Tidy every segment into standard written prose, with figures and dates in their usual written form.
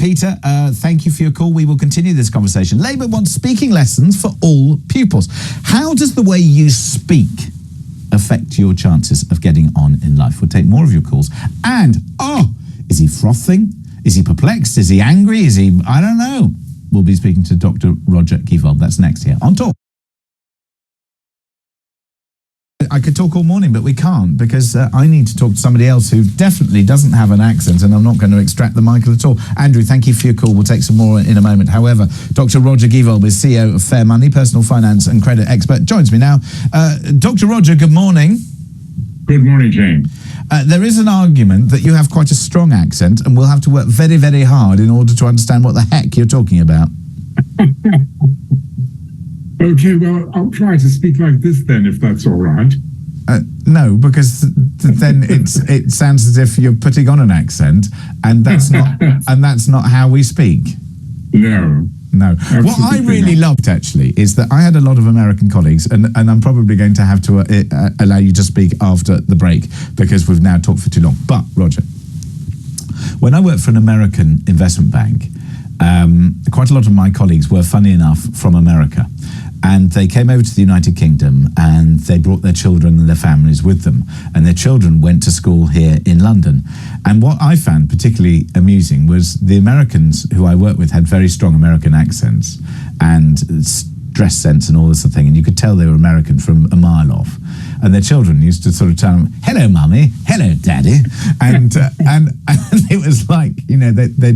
Peter, thank you for your call. We will continue this conversation. Labour wants speaking lessons for all pupils. How does the way you speak affect your chances of getting on in life? We'll take more of your calls. And, is he frothing? Is he perplexed? Is he angry? Is he, I don't know. We'll be speaking to Dr. Roger Givold. That's next here on Talk. I could talk all morning, but we can't because I need to talk to somebody else who definitely doesn't have an accent, and I'm not going to extract the Michael at all. Andrew, thank you for your call. We'll take some more in a moment. However, Dr. Roger Givold is CEO of Fair Money, personal finance and credit expert, joins me now. Dr. Roger, good morning. Good morning, James. There is an argument that you have quite a strong accent and we'll have to work very, very hard in order to understand what the heck you're talking about. Okay, well, I'll try to speak like this then, if that's all right. No, because then it sounds as if you're putting on an accent, and that's not how we speak. No. What I really loved, actually, is that I had a lot of American colleagues, and I'm probably going to have to allow you to speak after the break, because we've now talked for too long. But, Roger, when I worked for an American investment bank, quite a lot of my colleagues were, funny enough, from America. And they came over to the United Kingdom and they brought their children and their families with them. And their children went to school here in London. And what I found particularly amusing was the Americans who I worked with had very strong American accents and dress sense and all this sort of thing. And you could tell they were American from a mile off. And their children used to sort of tell them, "Hello, mummy. Hello, daddy." And it was like, you know, they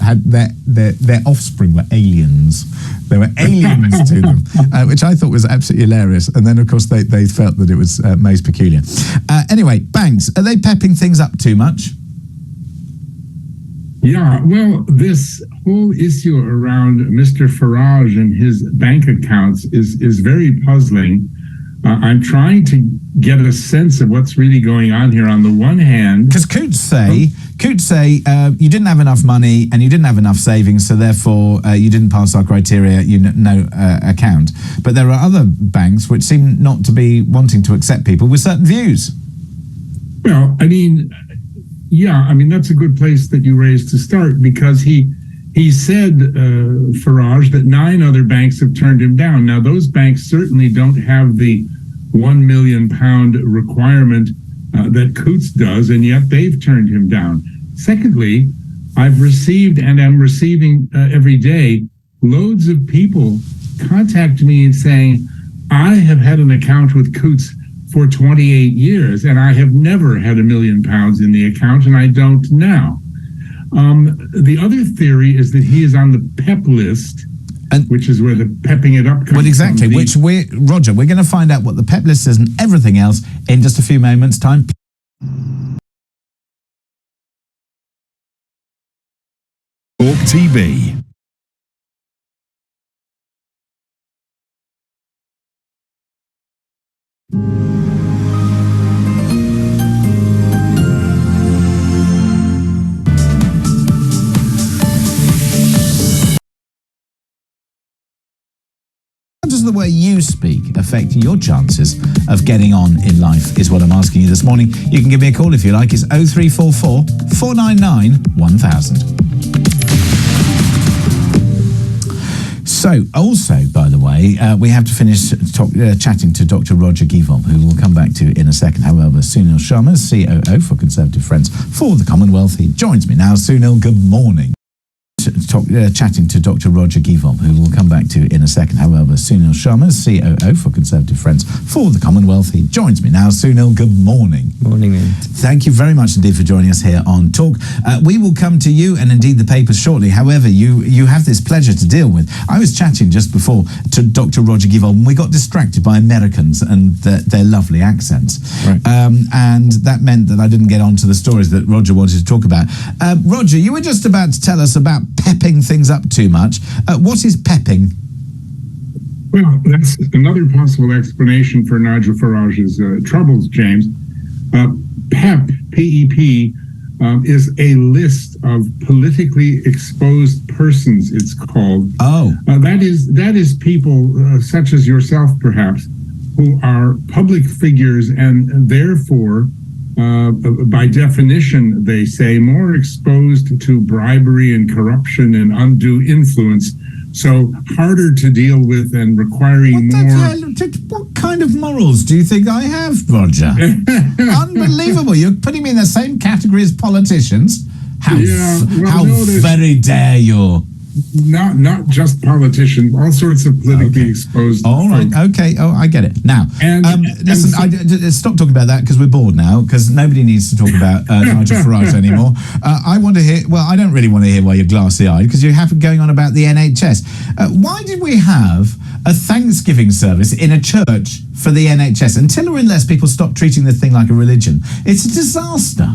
had their offspring were aliens. They were aliens to them, which I thought was absolutely hilarious. And then, of course, they felt that it was most peculiar. Anyway, banks, are they pepping things up too much? Yeah, well, this whole issue around Mr. Farage and his bank accounts is very puzzling. I'm trying to get a sense of what's really going on here. On the one hand, because Coutts say you didn't have enough money and you didn't have enough savings, so therefore you didn't pass our criteria. No account. But there are other banks which seem not to be wanting to accept people with certain views. Well, I mean, that's a good place that you raised to start, because he said, Farage, that 9 other banks have turned him down. Now, those banks certainly don't have the £1 million requirement that Coutts does, and yet they've turned him down. Secondly, I've received and am receiving every day loads of people contact me and saying, I have had an account with Coutts for 28 years, and I have never had £1 million in the account, and I don't now. The other theory is that he is on the PEP list, which is where the pepping it up comes from. Well, exactly, Roger, we're going to find out what the PEP list is and everything else in just a few moments' time. TalkTV. How does the way you speak affect your chances of getting on in life is what I'm asking you this morning. You can give me a call if you like. It's 0344 499 1000. So, also, by the way, we have to finish chatting to Dr. Roger Givold, who we'll come back to in a second. However, Sunil Sharma, COO for Conservative Friends for the Commonwealth, he joins me now. Sunil, good morning. Chatting to Dr. Roger Givold, who we'll come back to in a second. However, Sunil Sharma, COO for Conservative Friends for the Commonwealth, he joins me now. Sunil, good morning. Morning, man. Thank you very much indeed for joining us here on Talk. We will come to you and indeed the papers shortly. However, you have this pleasure to deal with. I was chatting just before to Dr. Roger Givold and we got distracted by Americans and their lovely accents. Right. And that meant that I didn't get on to the stories that Roger wanted to talk about. Roger, you were just about to tell us about pepping things up too much. What is pepping? Well, that's another possible explanation for Nigel Farage's troubles, James. PEP, P-E-P, is a list of politically exposed persons, it's called. Oh. That is people such as yourself, perhaps, who are public figures and therefore by definition, they say, more exposed to bribery and corruption and undue influence. So harder to deal with and requiring What kind of morals do you think I have, Roger? Unbelievable. You're putting me in the same category as politicians? How very dare you? Not just politicians, all sorts of politically exposed. All right, okay. Oh, I get it. Now, listen, stop talking about that because we're bored now, because nobody needs to talk about Nigel Farage anymore. I want to hear, well, I don't really want to hear why you're glassy-eyed, because you have going on about the NHS. Why did we have a Thanksgiving service in a church for the NHS until or unless people stop treating the thing like a religion? It's a disaster.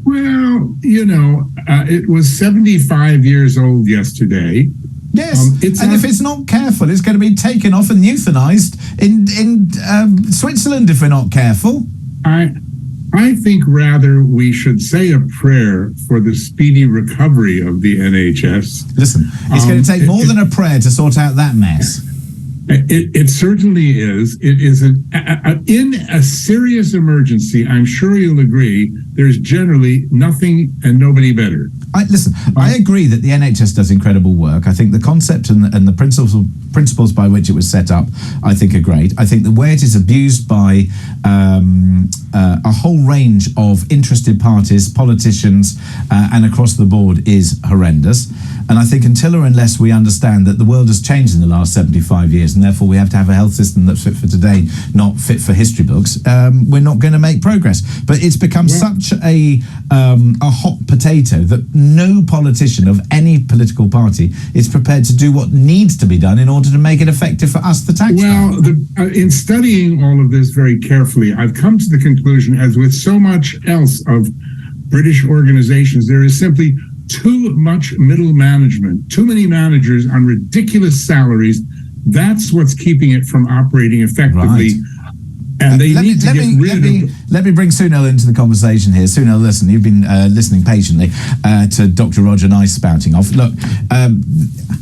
Well, it was 75 years old yesterday. Yes, and if it's not careful, it's going to be taken off and euthanized in Switzerland if we're not careful. I think rather we should say a prayer for the speedy recovery of the NHS. Listen, it's going to take more than a prayer to sort out that mess. It certainly is. It is in a serious emergency. I'm sure you'll agree. There's generally nothing and nobody better. I agree that the NHS does incredible work. I think the concept and the principles by which it was set up, I think, are great. I think the way it is abused by a whole range of interested parties, politicians, and across the board is horrendous. And I think until or unless we understand that the world has changed in the last 75 years, and therefore we have to have a health system that's fit for today, not fit for history books, we're not going to make progress. But it's become such a hot potato that no politician of any political party is prepared to do what needs to be done in order to make it effective for us, the taxpayer. Well, in studying all of this very carefully, I've come to the conclusion, as with so much else of British organizations, there is simply too much middle management, too many managers on ridiculous salaries. That's what's keeping it from operating effectively. Right. And they need to get rid of... Let me bring Sunil into the conversation here. Sunil, listen, you've been listening patiently to Dr. Roger and I spouting off. Look,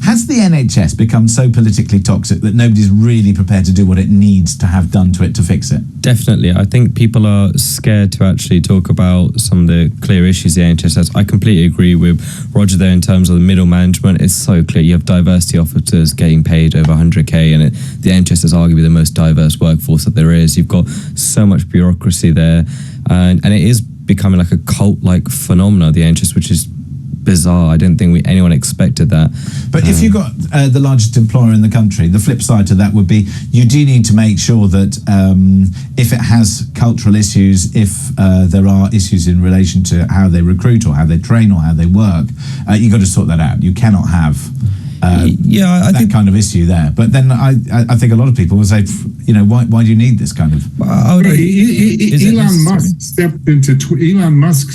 has the NHS become so politically toxic that nobody's really prepared to do what it needs to have done to it to fix it? Definitely. I think people are scared to actually talk about some of the clear issues the NHS has. I completely agree with Roger there in terms of the middle management. It's so clear. You have diversity officers getting paid over 100k, and the NHS is arguably the most diverse workforce that there is. You've got so much bureaucracy there, and it is becoming like a cult-like phenomenon, the NHS, which is bizarre. I don't think anyone expected that. But if you've got the largest employer in the country, the flip side to that would be you do need to make sure that if it has cultural issues, if there are issues in relation to how they recruit or how they train or how they work, you've got to sort that out. You cannot have I think kind of issue there. But then I think a lot of people will say, why do you need this kind of... Elon Musk stepped into Elon Musk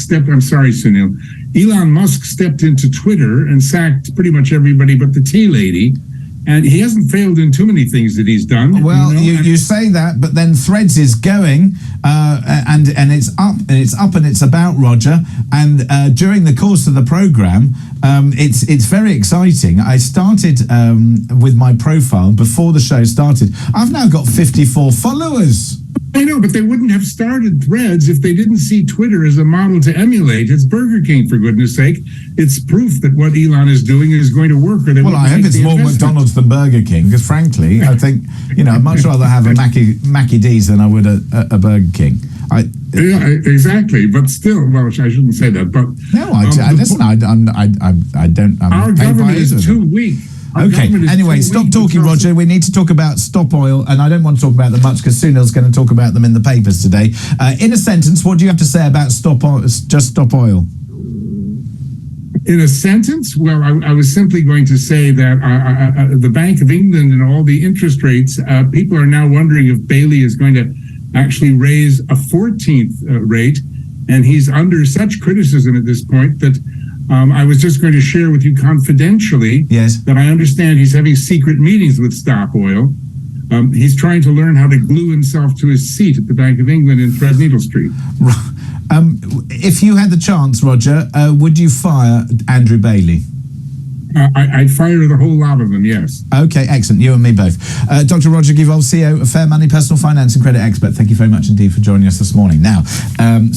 stepped into Twitter and sacked pretty much everybody but the tea lady. And he hasn't failed in too many things that he's done. Well, you say that, but then Threads is going, and it's up, and it's about Roger. And during the course of the program, it's very exciting. I started with my profile before the show started. I've now got 54 followers. I know, but they wouldn't have started Threads if they didn't see Twitter as a model to emulate. It's Burger King, for goodness sake. It's proof that what Elon is doing is going to work. Or I hope it's more McDonald's than Burger King, because frankly, I think, I'd much rather have a Mackie D's than I would a Burger King. Yeah, exactly. But still, well, I shouldn't say that. But no, I don't. Our government is too weak. Okay, anyway, stop talking, Roger. We need to talk about Stop Oil, and I don't want to talk about them much because Sunil's going to talk about them in the papers today. In a sentence, what do you have to say about Stop Oil? Just Stop Oil. In a sentence? Well, I was simply going to say that the Bank of England and all the interest rates, people are now wondering if Bailey is going to actually raise a 14th rate, and he's under such criticism at this point that I was just going to share with you confidentially that I understand he's having secret meetings with Stop Oil. He's trying to learn how to glue himself to his seat at the Bank of England in Threadneedle Street. If you had the chance, Roger, would you fire Andrew Bailey? I'd fire the whole lot of them, yes. Okay, excellent. You and me both. Dr. Roger Givold, CEO of Fair Money, personal finance and credit expert. Thank you very much indeed for joining us this morning. Now,